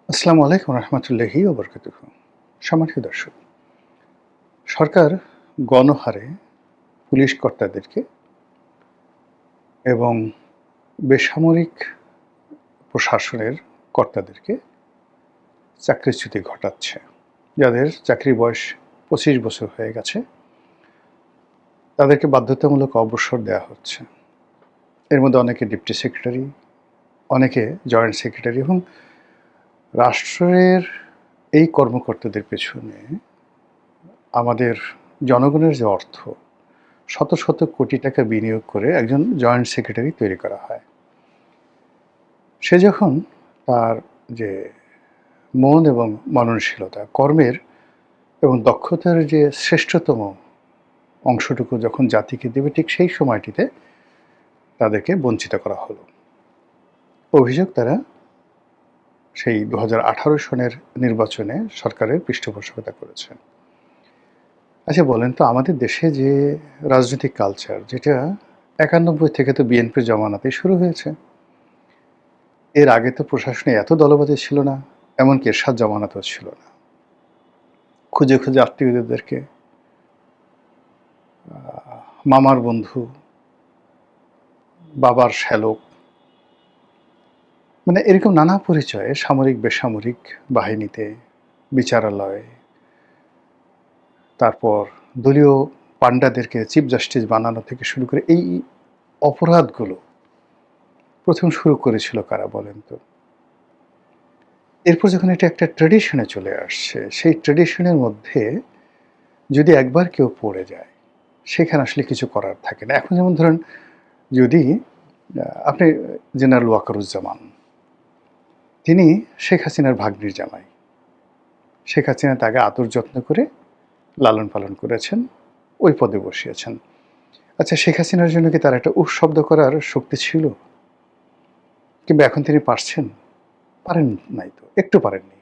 আসসালামু আলাইকুম রহমতুল্লাহি ওয়া বারাকাতুহু। সম্মানিত দর্শক, সরকার গণহারে পুলিশ কর্তাদেরকে এবং বেসামরিক প্রশাসনের কর্তাদেরকে চাকরিচ্যুতি ঘটাচ্ছে। যাদের চাকরির বয়স ২৫ বছর হয়ে গেছে, তাদেরকে বাধ্যতামূলক অবসর দেওয়া হচ্ছে। এর মধ্যে অনেকে ডিপ্টি সেক্রেটারি, অনেকে জয়েন্ট সেক্রেটারি এবং রাষ্ট্রের এই কর্মকর্তাদের পেছনে আমাদের জনগণের যে অর্থ, শত শত কোটি টাকা বিনিয়োগ করে একজন জয়েন্ট সেক্রেটারি তৈরি করা হয়। সে যখন তার যে মন এবং মননশীলতা, কর্মের এবং দক্ষতার যে শ্রেষ্ঠতম অংশটুকু যখন জাতিকে দেবে, ঠিক সেই সময়টিতে তাদেরকে বঞ্চিত করা হলো। অভিযোগ, তারা সেই ২০১৮ সনের নির্বাচনে সরকারের পৃষ্ঠপোষকতা করেছে। আচ্ছা বলেন তো, আমাদের দেশে যে রাজনৈতিক কালচার, যেটা ৯১ থেকে তো বিএনপির জমানাতেই শুরু হয়েছে। এর আগে তো প্রশাসনে এত দলবাজি ছিল না, এমনকি এরশাদ জমানাতেও ছিল না। খুঁজে খুঁজে আত্মীয়দেরকে, মামার বন্ধু, বাবার শ্যালক, মানে এরকম নানা পরিচয়ে সামরিক বেসামরিক বাহিনীতে, বিচারালয়ে, তারপর দলীয় পান্ডাদেরকে চিফ জাস্টিস বানানো থেকে শুরু করে এই অপরাধগুলো প্রথম শুরু করেছিল কারা বলেন তো? এরপর যখন এটা একটা ট্র্যাডিশনে চলে আসছে, সেই ট্র্যাডিশনের মধ্যে যদি একবার কেউ পড়ে যায়, সেখানে আসলে কিছু করার থাকে না। এখন যেমন ধরেন, যদি আপনি জেনারেল ওয়াকারুজ্জামান, তিনি শেখ হাসিনার ভাগ্নির জামাই। শেখ হাসিনা তাকে আদর যত্ন করে লালন পালন করেছেন, ওই পদে বসিয়েছেন। আচ্ছা, শেখ হাসিনার জন্য কি তার একটা উফ শব্দ করার শক্তি ছিল? কিংবা এখন তিনি পারছেন? পারেন নাই তো, একটু পারেননি।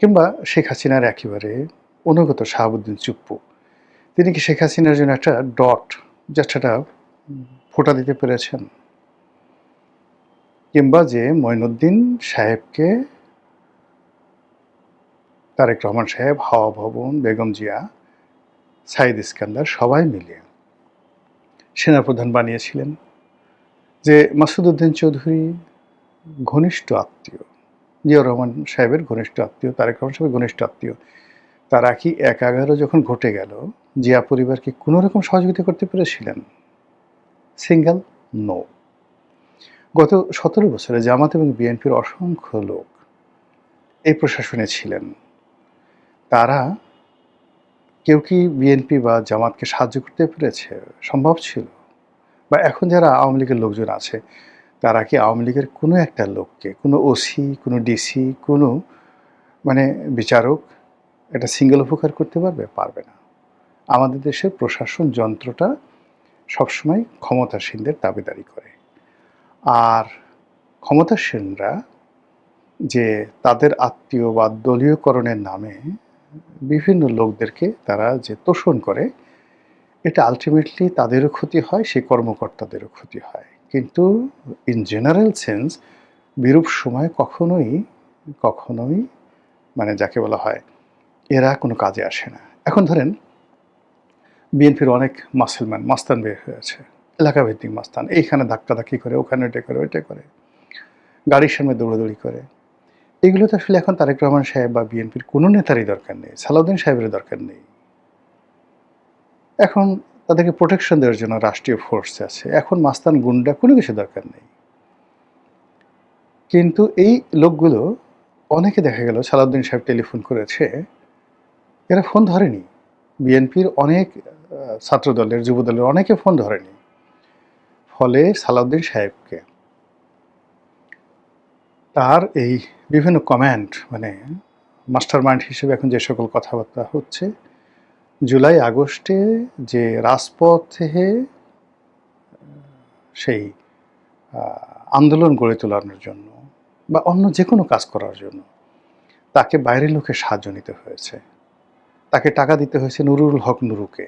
কিংবা শেখ হাসিনার একেবারে অনুগত শাহাবুদ্দিন চুপ্পু, তিনি কি শেখ হাসিনার জন্য একটা ডট, জাস্ট একটা ফোঁটা দিতে পেরেছেন? কিংবা যে মঈনুদ্দিন সাহেবকে তারেক রহমান সাহেব, হাওয়া ভবন, বেগম জিয়া, সাইদ ইস্কান্দার সবাই মিলিয়ে সেনাপ্রধান বানিয়েছিলেন, যে মাসুদ উদ্দিন চৌধুরী ঘনিষ্ঠ আত্মীয়, জিয়াউর রহমান সাহেবের ঘনিষ্ঠ আত্মীয়, তারেক রহমান সাহেবের ঘনিষ্ঠ আত্মীয়, তারা কি ১/১১ যখন ঘটে গেল, জিয়া পরিবার কি কোনো রকম সহযোগিতা করতে পেরেছিলেন? Single no. গত ১৭ বছরে জামাত এবং বিএনপির অসংখ্য লোক এই প্রশাসনে ছিলেন। তারা কেউ কি বিএনপি বা জামাতকে সাহায্য করতে পেরেছে? সম্ভব ছিল? বা এখন যারা আওয়ামী লীগের লোকজন আছে, তারা কি আওয়ামী লীগের কোনো একটা লোককে, কোনো ওসি, কোনো ডিসি, কোনো মানে বিচারক এটা সিঙ্গেল উপকার করতে পারবে? পারবে না। আমাদের দেশের প্রশাসন যন্ত্রটা সবসময় ক্ষমতাসীনদের দাবিদারি করে। আর ক্ষমতাসীনরা যে তাদের আত্মীয় বা দলীয়করণের নামে বিভিন্ন লোকদেরকে তারা যে তোষণ করে, এটা আলটিমেটলি তাদেরও ক্ষতি হয়, সেই কর্মকর্তাদেরও ক্ষতি হয়। কিন্তু ইন জেনারেল সেন্স বিরূপ সময় কখনোই মানে যাকে বলা হয়, এরা কোনো কাজে আসে না। এখন ধরেন, বিএনপির অনেক মাস্তান বের হয়েছে, এলাকাভিত্তিক মাস্তান। এইখানে ধাক্কাধাক্কি করে, ওখানে এটা করে, ওইটা করে, গাড়ির সামনে দৌড়াদৌড়ি করে। এগুলো তো আসলে এখন তারেক রহমান সাহেব বা বিএনপির কোনো নেতারই দরকার নেই, সালাউদ্দিন সাহেবের দরকার নেই। এখন তাদেরকে প্রোটেকশন দেওয়ার জন্য রাষ্ট্রীয় ফোর্স আছে। এখন মাস্তান, গুন্ডা কোনো কিছু দরকার নেই। কিন্তু এই লোকগুলো, অনেকে দেখা গেল সালাউদ্দিন সাহেব টেলিফোন করেছে, এরা ফোন ধরেনি। বিএনপির অনেক ছাত্রদলের, যুবদলের অনেকে ফোন ধরেনি। ফলে সালাউদ্দিন সাহেবকে তার এই বিভিন্ন কমান্ড, মানে মাস্টার মাইন্ড হিসেবে এখন যে সকল কথাবার্তা হচ্ছে, জুলাই আগস্টে যে রাজপথে সেই আন্দোলন গড়ে তোলানোর জন্য বা অন্য যে কোনো কাজ করার জন্য তাকে বাইরের লোকের সাহায্য নিতে হয়েছে। তাকে টাকা দিতে হয়েছে নুরুল হক নুরুকে,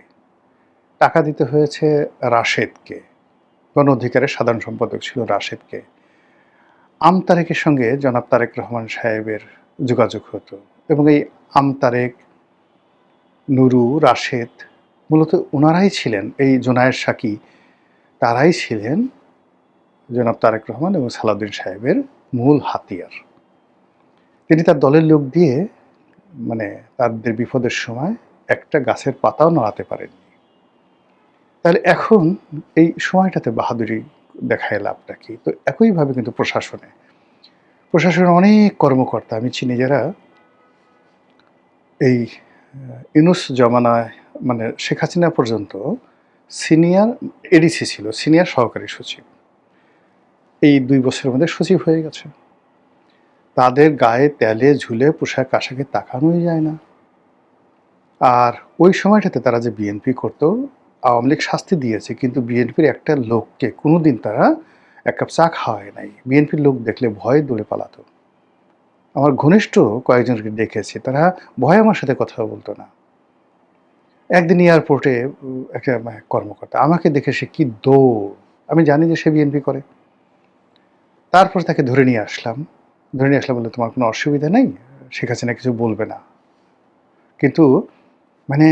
টাকা দিতে হয়েছে রাশেদকে, গণ অধিকারের সাধারণ সম্পাদক ছিল রাশেদকে। আমতারেকের সঙ্গে জনাব তারেক রহমান সাহেবের যোগাযোগ হতো। এবং এই আমতারেক, নুরু, রাশেদ মূলত ওনারাই ছিলেন, এই জোনায়েদ সাকি তারাই ছিলেন জনাব তারেক রহমান এবং সালাউদ্দিন সাহেবের মূল হাতিয়ার। তিনি তার দলের লোক দিয়ে মানে তাদের বিপদের সময় একটা গাছের পাতাও নড়াতে পারেননি। তাহলে এখন এই সময়টাতে বাহাদুরি দেখায় লাভটা কি? তো একইভাবে কিন্তু প্রশাসনের অনেক কর্মকর্তা আমি চিনি যারা এই ইউনূস জমানায় মানে শেখ হাসিনা পর্যন্ত সিনিয়র এডিসি ছিল, সিনিয়র সহকারী সচিব। এই ২ বছরের মধ্যে সচিব হয়ে গেছে। তাদের গায়ে তেলে ঝুলে পোশাক আশাকে তাকানোই যায় না। আর ওই সময়টাতে তারা যে বিএনপি করতো, আওয়ামী লীগ শাস্তি দিয়েছে, কিন্তু বিএনপির একটা লোককে কোনোদিন তারা এক কাপ চা খাওয়ায় নাই। বিএনপির লোক দেখলে ভয়ে দৌড়ে পালাতো। আমার ঘনিষ্ঠ কয়েকজনকে দেখেছি, তারা ভয়ে আমার সাথে কথা বলতো না। একদিন এয়ারপোর্টে একটা কর্মকর্তা আমাকে দেখে সে কি দৌড়, আমি জানি যে সে বিএনপি করে। তারপর তাকে ধরে নিয়ে আসলাম বললে তোমার কোনো অসুবিধা নেই, শেখ হাসিনা কিছু বলবে না। কিন্তু মানে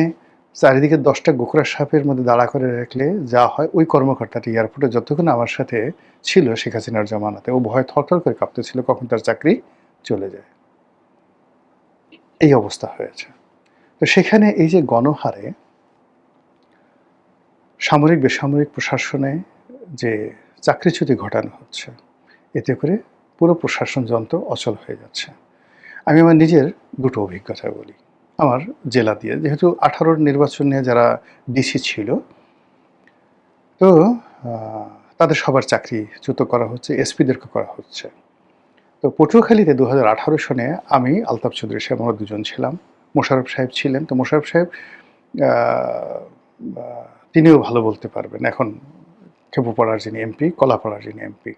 চারিদিকে 10টা গোখরা সাপের মধ্যে দাঁড়া করে রাখলে যা হয়, ওই কর্মকর্তাটি এয়ারপোর্টে যতক্ষণ আমার সাথে ছিল শেখ হাসিনার জমানাতে, ও ভয় থরথর করে কাঁপতেছিল কখন তার চাকরি চলে যায়। এই অবস্থা হয়েছে। তো সেখানে এই যে গণহারে সামরিক বেসামরিক প্রশাসনে যে চাকরিচ্যুতি ঘটানো হচ্ছে, এতে করে পুরো প্রশাসন যন্ত্র অচল হয়ে যাচ্ছে। আমি আমার নিজের দুটো অভিজ্ঞতা বলি। আমার জেলা দিয়ে, যেহেতু 18-র নির্বাচন নিয়ে যারা ডিসি ছিল, তো তাদের সবার চাকরিচ্যুত করা হচ্ছে, এসপিদেরকে করা হচ্ছে। তো পটুয়াখালীতে 2018 সনে আমি, আলতাফ চৌধুরী সাহেব, আমরা দুজন ছিলাম। মোশাররফ সাহেব ছিলেন। তো মোশাররফ সাহেব তিনিও ভালো বলতে পারবেন, এখন খেপুপাড়ার যিনি এমপি, কলাপাড়ার যিনি এমপি।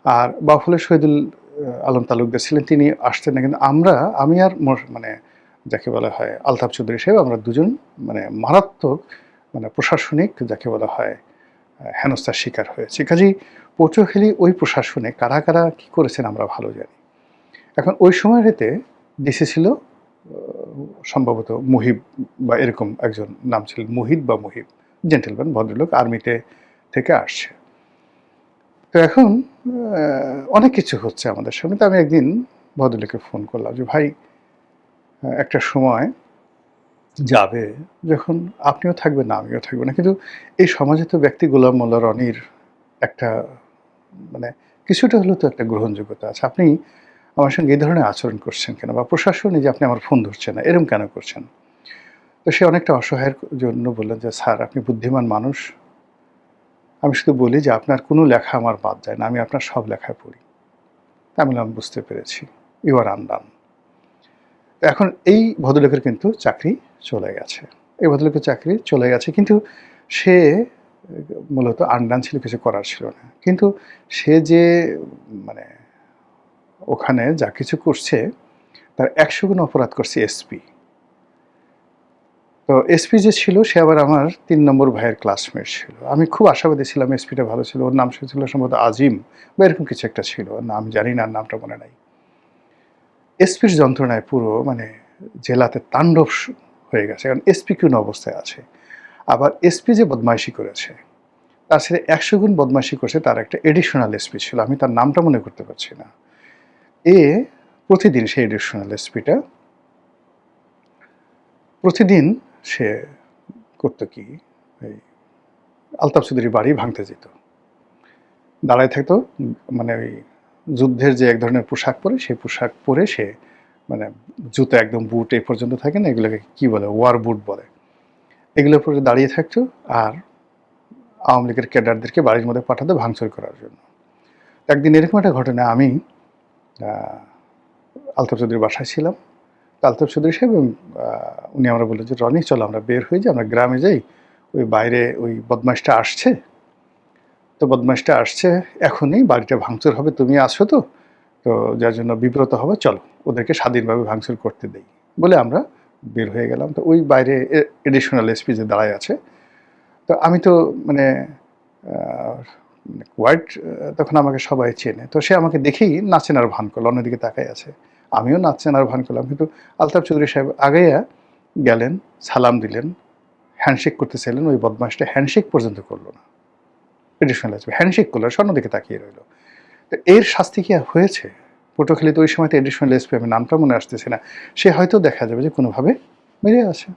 আর বাউফলের শহীদুল আলম তালুকদার ছিলেন, তিনি আসতেন না। কিন্তু আমি আর মানে যাকে বলা হয় আলতাফ চৌধুরী সাহেব, আমরা দুজন মানে মারাত্মক মানে প্রশাসনিক যাকে বলা হয় হেনস্থার শিকার হয়েছি। কাজেই পটুয়াখালী ওই প্রশাসনে কারা কারা কী করেছেন আমরা ভালো জানি। এখন ওই সময়টাতে ডিসি ছিল সম্ভবত মুহিব বা এরকম একজন নাম ছিল, মুহিত বা মুহিব, জেন্টেলম্যান ভদ্রলোক, আর্মিতে থেকে আসছে। তো এখন অনেক কিছু হচ্ছে আমাদের সামনে। তো আমি একদিন ভদ্রলোককে ফোন করলাম যে ভাই, একটা সময় যাবে যখন আপনিও থাকবেন না, আমিও থাকবো না, কিন্তু এই সমাজে তো ব্যক্তি গোলাম মোল্লা রনির একটা মানে কিছুটা হলেও তো একটা গ্রহণযোগ্যতা আছে। আপনি আমার সঙ্গে এই ধরনের আচরণ করছেন কেন, বা প্রশাসনে যে আপনি আমার ফোন ধরছেন না, এরকম কেন করছেন? তো সে অনেকটা অসহায়ের জন্য বললেন যে স্যার, আপনি বুদ্ধিমান মানুষ, আমি শুধু বলি যে আপনার কোনো লেখা আমার বাদ যায় না, আমি আপনার সব লেখায় পড়ি। আমি বললাম বুঝতে পেরেছি, ইউ আর আনডান। এখন এই ভদ্রলোকের কিন্তু চাকরি চলে গেছে। এই ভদ্রলোকের চাকরি চলে গেছে, কিন্তু সে মূলত আনডান ছিল, কিছু করার ছিল না। কিন্তু সে যে মানে ওখানে যা কিছু করছে, তার 100 গুণ অপরাধ করছে এসপি। তো এসপি যে ছিল সে আবার আমার 3 নম্বর ভাইয়ের ক্লাসমেট ছিল। আমি খুব আশাবাদী ছিলাম এসপিটা ভালো ছিল। ওর নাম ছিল সম্ভবত আজিম বা এরকম কিছু একটা ছিল। ওর নাম জানি না, নামটা মনে নাই। এসপির যন্ত্রণায় পুরো মানে জেলাতে তাণ্ডব হয়ে গেছে, কারণ এসপি কোন অবস্থায় আছে। আবার এসপি যে বদমাইশি করেছে, তার সাথে 100 গুণ বদমাইশি করছে তার একটা এডিশনাল এসপি ছিল, আমি তার নামটা মনে করতে পারছি না। প্রতিদিন সেই এডিশনাল এসপিটা প্রতিদিন সে করতো কি, এই আলতাফ চৌধুরীর বাড়ি ভাঙতে যেত, দাঁড়ায় থাকতো, মানে ওই যুদ্ধের যে এক ধরনের পোশাক পরে, সেই পোশাক পরে সে মানে জুতো একদম বুট এই পর্যন্ত থাকে না, এগুলোকে কি বলে, ওয়ার বুট বলে, এগুলোর পরে দাঁড়িয়ে থাকতো আর আওয়ামী লীগের ক্যাডারদেরকে বাড়ির মধ্যে পাঠাতো ভাঙচুর করার জন্য। একদিন এরকম একটা ঘটনা, আমি আলতাফ চৌধুরীর বাসায় ছিলাম। আলতাফ চৌধুরী সাহেব এবং উনি আমরা বললেন যে রনি চলো আমরা বের হয়ে যাই, আমরা গ্রামে যাই, ওই বাইরে ওই বদমাইশটা আসছে, তো বদমাইশটা আসছে এখনই, বাড়িটা ভাঙচুর হবে, তুমি আসো তো, তো যার জন্য বিব্রত হবে, চলো ওদেরকে স্বাধীনভাবে ভাঙচুর করতে দেই বলে আমরা বের হয়ে গেলাম। তো ওই বাইরে এডিশনাল এসপি যে দাঁড়ায় আছে, তো আমি তো মানে হোয়াইট, তখন আমাকে সবাই চেনে, তো সে আমাকে দেখেই না চেনার ভান করলো, অন্যদিকে তাকাই আছে। আমিও নাচছেন আর ভান করলাম, কিন্তু আলতাফ চৌধুরী সাহেব আগাইয়া গেলেন, সালাম দিলেন, হ্যান্ডশেক করতে চাইলেন, ওই বদমাসটা হ্যান্ডশেক পর্যন্ত করলো না। এডিশনাল এসপি হ্যান্ডশেক করলো, স্বর্ণ দিকে তাকিয়ে রইল। তো এর শাস্তি কি হয়েছে? পটুয়াখালীতে ওই সময় তো এডিশনাল এসপি, আমি নামটা মনে আসতেছে না, সে হয়তো দেখা যাবে যে কোনোভাবে মেরে আছে।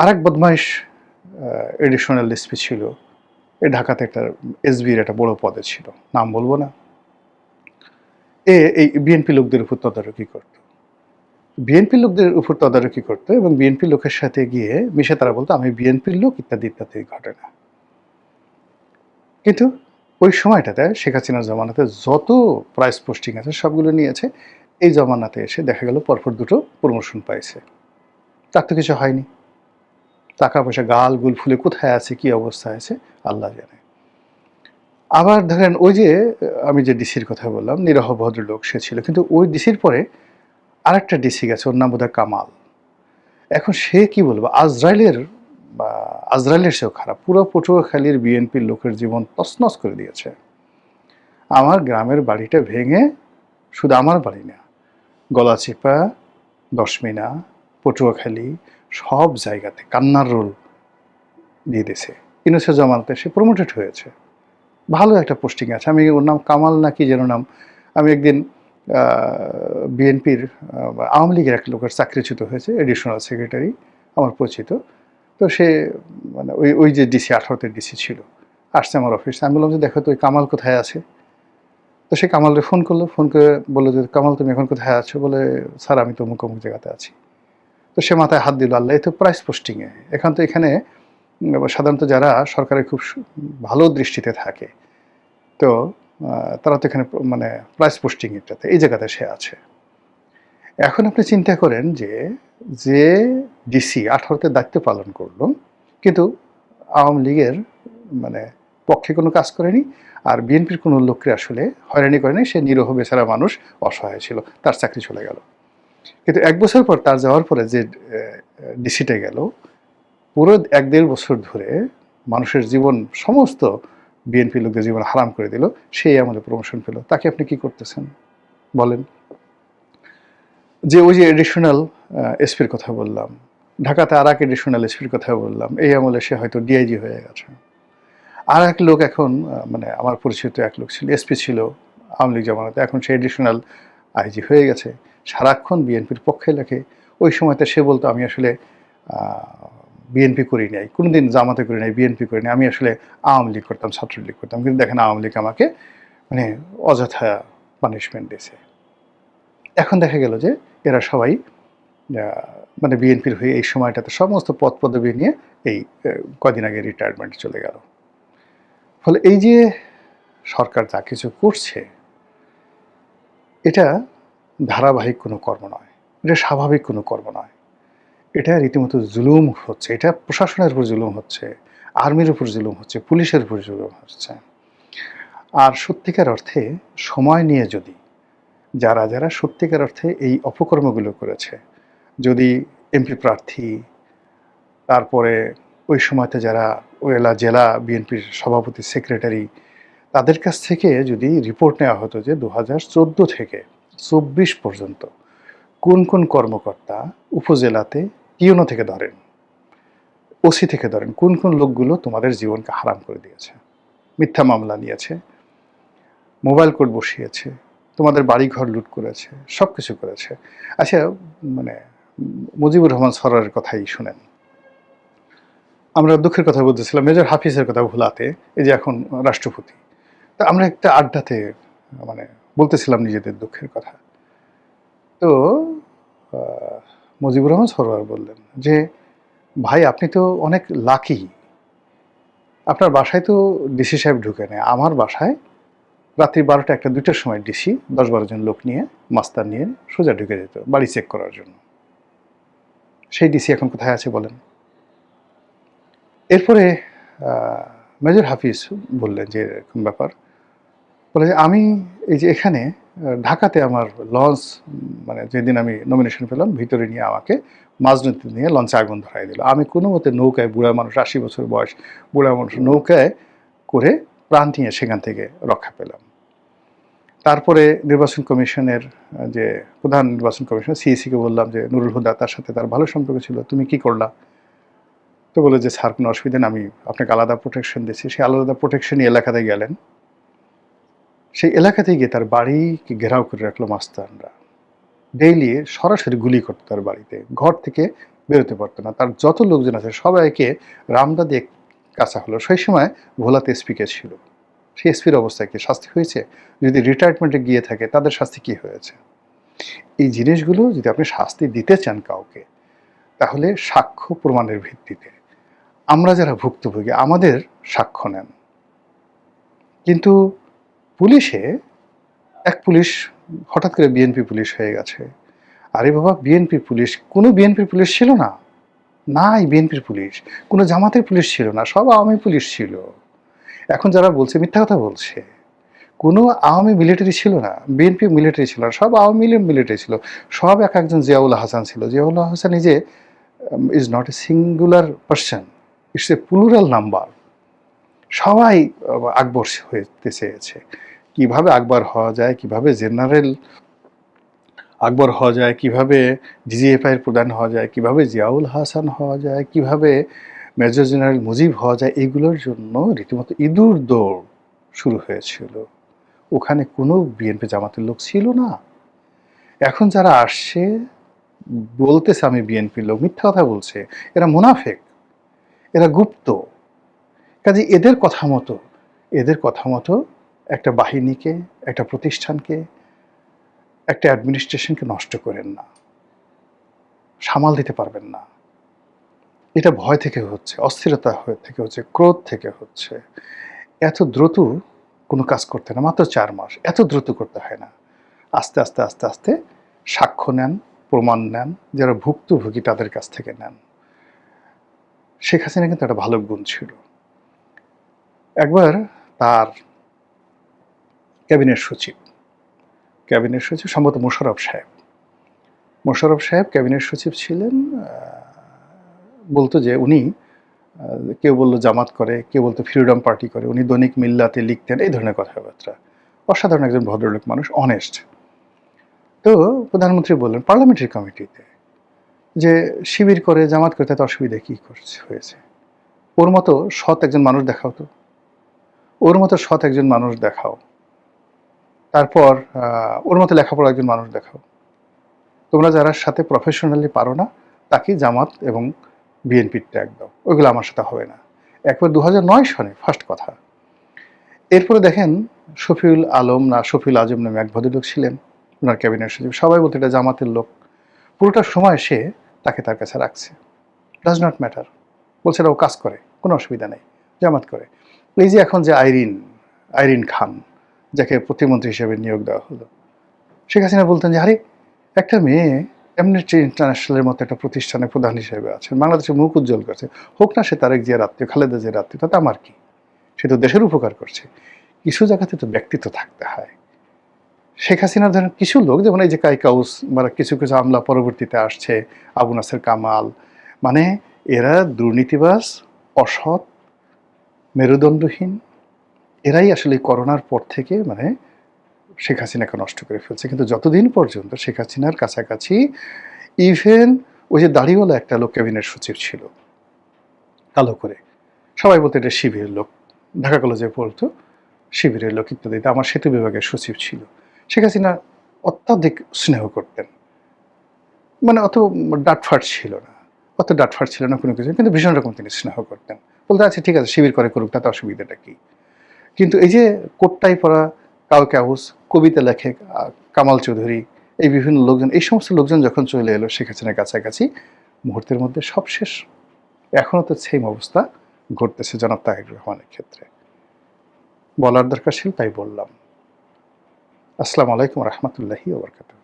আর এক বদমাইশ এডিশনাল এসপি ছিল, এই ঢাকাতে একটা এসবির একটা বড় পদে ছিল, নাম বলবো না। এই বিএনপি লোকদের উপর তদারকি করত, বিএনপি লোকদের উপর তদারকি করতো এবং বিএনপি লোকের সাথে গিয়ে মিশে তারা বলতো আমি বিএনপির লোক, ইত্যাদি ইত্যাদি ঘটনা। কিন্তু ওই সময়টাতে শেখ হাসিনার জমানাতে যত প্রাইস পোস্টিং আছে সবগুলো নিয়েছে, এই জমানাতে এসে দেখা গেল পরপর দুটো প্রমোশন পাইছে। তার তো কিছু হয়নি, টাকা পয়সা গাল গুল ফুলে কোথায় আছে, কি অবস্থায় আছে আল্লাহ জানে। আবার ধরেন ওই যে আমি যে ডিসির কথা বললাম, নিরহ ভদ্রলোক সে ছিল, কিন্তু ওই ডিসির পরে আরেকটা ডিসি গেছে, ওর নাম বোধহয় কামাল। এখন সে কি বলবো, আজরাইলের সেও খারাপ। পুরো পটুয়াখালীর বিএনপির লোকের জীবন তছনছ করে দিয়েছে। আমার গ্রামের বাড়িটা ভেঙে, শুধু আমার বাড়ি না, গলাচিপা, দশমিনা, পটুয়াখালী সব জায়গাতে কান্নার রোল দিয়ে দিয়েছে। ইউনূসের জমানাতে সে প্রমোটেড হয়েছে, ভালো একটা পোস্টিং আছে। আমি ওর নাম কামাল না কি যেন নাম, আমি একদিন বিএনপির আওয়ামী লীগের এক লোকের চাকরিচ্যুত হয়েছে, এডিশনাল সেক্রেটারি আমার পরিচিত। তো সে মানে ওই ওই যে ডিসি 18তে ডিসি ছিল, আসছে আমার অফিসে। আমি বললাম যে দেখো তো ওই কামাল কোথায় আছে। তো সে কামালকে ফোন করলো, ফোন করে বললো যে কামাল তুমি এখন কোথায় আছো? বলে স্যার আমি তো অমুক অমুক জায়গাতে আছি। তো সে মাথায় হাত দিল, আল্লাহ, এই তো প্রাইস পোস্টিংয়ে। এখন তো এখানে সাধারণত যারা সরকারের খুব ভালো দৃষ্টিতে থাকে, তো তারা তো এখানে মানে প্রাইস পোস্টিং এটাতে, এই জায়গাতে সে আছে। এখন আপনি চিন্তা করেন যে যে ডিসি 18তে দায়িত্ব পালন করলো, কিন্তু আওয়ামী লীগের মানে পক্ষে কোনো কাজ করেনি, আর বিএনপির কোনো লোককে আসলে হয়রানি করেনি, সে নিরহ বেচারা মানুষ, অসহায় ছিল, তার চাকরি চলে গেল। কিন্তু 1 বছর পর তার যাওয়ার পরে যে ডিসিটা গেল, পুরো 1-1.5 বছর ধরে মানুষের জীবন, সমস্ত বিএনপি লোকদের জীবন হারাম করে দিল, সেই আমলে প্রমোশন পেল। তাকে আপনি কি করতেছেন বলেন? যে ওই যে এডিশনাল এসপির কথা বললাম, ঢাকাতে আর এক এডিশনাল এসপির কথা বললাম, এই আমলে সে হয়তো ডিআইজি হয়ে গেছে। আর এক লোক এখন মানে আমার পরিচিত এক লোক ছিল, এসপি ছিল আওয়ামী লীগ জমানাতে, এখন সে এডিশনাল আইজি হয়ে গেছে, সারাক্ষণ বিএনপির পক্ষে লেখে। ওই সময়তে সে বলতো আমি আসলে বিএনপি করি নাই, কোনোদিন জামাতে করি নাই, বিএনপি করি নাই, আমি আসলে আওয়ামী লীগ করতাম, ছাত্রলীগ করতাম। কিন্তু দেখেন আওয়ামী লীগ আমাকে মানে অযথা পানিশমেন্ট দিয়েছে। এখন দেখা গেল যে এরা সবাই মানে বিএনপির হয়ে এই সময়টাতে সমস্ত পদ পদবি নিয়ে এই কদিন আগে রিটায়ারমেন্ট চলে গেল। ফলে এই যে সরকার যা কিছু করছে, এটা ধারাবাহিক কোনো কর্ম নয়, এটা স্বাভাবিক কোনো কর্ম নয়, এটা রীতিমতো জুলুম হচ্ছে। এটা প্রশাসনের উপর জুলুম হচ্ছে, আর্মির উপর জুলুম হচ্ছে, পুলিশের উপর জুলুম হচ্ছে। আর সত্যিকার অর্থে সময় নিয়ে যদি যারা যারা সত্যিকার অর্থে এই অপকর্মগুলো করেছে, যদি এমপি প্রার্থী, তারপরে ওই সময়তে যারা ওয়েলা জেলা বিএনপির সভাপতি, সেক্রেটারি, তাদের কাছ থেকে যদি রিপোর্ট নেওয়া হতো যে 2014 থেকে 24 পর্যন্ত কোন কোন কর্মকর্তা উপজেলাতে ইউনো থেকে ধরেন, ওসি থেকে ধরেন, কোন কোন লোকগুলো তোমাদের জীবনকে হারাম করে দিয়েছে, মিথ্যা মামলা নিয়েছে, মোবাইল কোর্ট বসিয়েছে, তোমাদের বাড়িঘর লুট করেছে, সব কিছু করেছে। আচ্ছা, মানে মুজিবুর রহমান সরোয়ারের কথাই শুনেন। আমরা দুঃখের কথা বলতেছিলাম, মেজর হাফিজের কথা ভুলাতে, এই যে এখন রাষ্ট্রপতি, তা আমরা একটা আড্ডাতে মানে বলতেছিলাম নিজেদের দুঃখের কথা। তো মুজিবুর রহমান সরোয়ার বললেন যে ভাই আপনি তো অনেক লাকি, আপনার বাসায় তো ডিসি সাহেব ঢুকে নেয়, আমার বাসায় রাত্রি 12টা 1টা 2টার সময় ডিসি 10-12 জন লোক নিয়ে, মাস্তার নিয়ে সোজা ঢুকে যেত বাড়ি চেক করার জন্য। সেই ডিসি এখন কোথায় আছে বলেন? এরপরে মেজর হাফিজ বললেন যে এরকম ব্যাপার, বলে যে আমি এই যে এখানে ঢাকাতে আমার লঞ্চ, মানে যেদিন আমি নমিনেশন পেলাম, ভিতরে নিয়ে আমাকে মাঝনদী নিয়ে লঞ্চে আগুন ধরাই দিল। আমি কোনো মতে নৌকায়, বুড়া মানুষ 80 বছর বয়স বুড়া মানুষ, নৌকায় করে প্রাণ নিয়ে সেখান থেকে রক্ষা পেলাম। তারপরে নির্বাচন কমিশনের যে প্রধান নির্বাচন কমিশন সিইসিকে বললাম যে নুরুল হুদা, তার সাথে তার ভালো সম্পর্ক ছিল, তুমি কি করলা? তো বললো যে স্যার কোনো অসুবিধা নেই, আমি আপনাকে আলাদা প্রোটেকশন দিচ্ছি। সেই আলাদা প্রোটেকশনই এলাকাতে গেলেন। সেই এলাকাতে গিয়ে তার বাড়িকে ঘেরাও করে রাখলো মাস্তানরা। ডেইলি সরাসরি গুলি করতো তার বাড়িতে, ঘর থেকে বেরোতে পারতো না। তার যত লোকজন আছে সবাইকে রামদা দিয়ে কাঁচা হলো। সেই সময় ভোলাতে এসপিকে ছিল। সেই এসপির অবস্থায় কি শাস্তি হয়েছে? যদি রিটায়ারমেন্টে গিয়ে থাকে তাদের শাস্তি কি হয়েছে? এই জিনিসগুলো যদি আপনি শাস্তি দিতে চান কাউকে, তাহলে সাক্ষ্য প্রমাণের ভিত্তিতে। আমরা যারা ভুক্তভোগী আমাদের সাক্ষ্য নেন। কিন্তু পুলিশে এক পুলিশ হঠাৎ করে বিএনপি পুলিশ হয়ে গেছে। আরে বাবা, বিএনপি পুলিশ, কোনো বিএনপির পুলিশ ছিল না, নাই বিএনপির পুলিশ, কোনো জামাতের পুলিশ ছিল না, সব আওয়ামী পুলিশ ছিল। এখন যারা বলছে মিথ্যা কথা বলছে। কোনো আওয়ামী মিলিটারি ছিল না, বিএনপি মিলিটারি ছিল না, সব আওয়ামী মিলিটারি ছিল। সব এক একজন জিয়াউল হাসান ছিল। জিয়াউল হাসান নিজে is not a singular person, it's a plural number. সবাই আকবর হতে চেয়েছে। কিভাবে আকবর হওয়া যায়, কিভাবে জেনারেল আকবর হওয়া যায়, কিভাবে ডিজিএফআইয়ের প্রধান হওয়া যায়, কিভাবে জিয়াউল হাসান হওয়া যায়, কিভাবে মেজর জেনারেল মুজিব হওয়া যায়, এইগুলোর জন্য রীতিমতো ইঁদুর দৌড় শুরু হয়েছিল। ওখানে কোনো বিএনপি জামাতের লোক ছিল না। এখন যারা আসছে বলতেছে আমি বিএনপির লোক, মিথ্যা কথা বলছে। এরা মুনাফেক, এরা গুপ্ত। কাজে এদের কথা মতো একটা বাহিনীকে, একটা প্রতিষ্ঠানকে, একটা অ্যাডমিনিস্ট্রেশনকে নষ্ট করেন না, সামাল দিতে পারবেন না। এটা ভয় থেকে হচ্ছে, অস্থিরতা থেকে হচ্ছে, ক্রোধ থেকে হচ্ছে। এত দ্রুত কোনো কাজ করতে না, মাত্র 4 মাস, এত দ্রুত করতে হয় না। আস্তে আস্তে আস্তে আস্তে সাক্ষ্য নেন, প্রমাণ নেন, যারা ভুক্তভোগী তাদের কাছ থেকে নেন। শেখ হাসিনা কিন্তু একটা ভালো গুণ ছিল। একবার তার ক্যাবিনেট সচিব সম্ভবত মোশাররফ সাহেব ক্যাবিনেট সচিব ছিলেন। বলতো যে উনি, কেউ বললো জামাত করে, কেউ বলতো ফ্রিডম পার্টি করে, উনি দৈনিক মিল্লাতে লিখতেন, এই ধরনের কথাবার্তা। অসাধারণ একজন ভদ্রলোক মানুষ, অনেস্ট। তো প্রধানমন্ত্রী বললেন পার্লামেন্টারি কমিটিতে যে শিবির করে, জামাত করে, তাতে অসুবিধা কী হয়েছে? ওর মতো সৎ একজন মানুষ দেখাও তো, ওর মতো সৎ একজন মানুষ দেখাও, তারপর ওর মতো লেখাপড়া একজন মানুষ দেখাও। তোমরা যারা সাথে প্রফেশনালি পারো না, তাকে জামাত এবং বিএনপির ট্যাগ দাও, ওইগুলো আমার সাথে হবে না। একবার 2009 সনে ফার্স্ট কথা। এরপরে দেখেন শফিউল আজম নামে এক ভদ্রলোক ছিলেন ওনার ক্যাবিনেট সচিব। সবাই বলতে এটা জামাতের লোক। পুরোটা সময় সে তাকে তার কাছে রাখছে, ডাজ নট ম্যাটার, বলছে ও কাজ করে, কোনো অসুবিধা নেই, জামাত করে। এই যে এখন যে আইরিন খান, যাকে প্রতিমন্ত্রী হিসেবে নিয়োগ দেওয়া হলো, শেখ হাসিনা বলতেন যে আরে একটা মেয়ে অ্যামনেস্টি ইন্টারন্যাশনালের মতো একটা প্রতিষ্ঠানে প্রধান হিসেবে আছেন, বাংলাদেশের মুখ উজ্জ্বল করছে, হোক না সে তারেক জিয়ার আত্মীয়, খালেদা জিয়ার আত্মীয়, তাতে আমার কি? সে তো দেশের উপকার করছে। কিছু জায়গাতে তো ব্যক্তিত্ব থাকতে হয়। শেখ হাসিনার ধরেন কিছু লোক, যেমন এই যে কাইকাউস বা কিছু কিছু আমলা পরবর্তীতে আসছে, আবু নাসের কামাল, মানে এরা দুর্নীতিবাজ, অসৎ, মেরুদণ্ডহীন। এরাই আসলে করোনার পর থেকে মানে শেখ হাসিনাকে নষ্ট করে ফেলছে। কিন্তু যতদিন পর্যন্ত শেখ হাসিনার কাছাকাছি ইভেন ওই যে দাড়িওয়ালা একটা লোক ক্যাবিনেট সচিব ছিল, কালো করে, সবাই বলতো এটা শিবিরের লোক, ঢাকা কলেজে পড়তো, শিবিরের লোক ইত্যাদিতে। আমার সেতু বিভাগের সচিব ছিল। শেখ হাসিনা অত্যাধিক স্নেহ করতেন, মানে অত ডাটফাট ছিল না কোনো কিছু, কিন্তু ভীষণ রকম তিনি স্নেহ করতেন। বলতে আচ্ছা ঠিক আছে, শিবির করে করুক, তাতে অসুবিধাটা কি? কিন্তু এই যে কোটটাই পরা, কাউস, কবিতা লেখে কামাল চৌধুরী, এই বিভিন্ন লোকজন, এই সমস্ত লোকজন যখন চলে এলো শেখ হাসিনার কাছাকাছি, মুহূর্তের মধ্যে সব শেষ। এখনও তো সেম অবস্থা ঘটতেছে জনাব তারেক রহমানের ক্ষেত্রে। বলার দরকার ছিল, তাই বললাম। আসসালামু আলাইকুম রহমতুল্লাহি ওয়া বারাকাতুহু।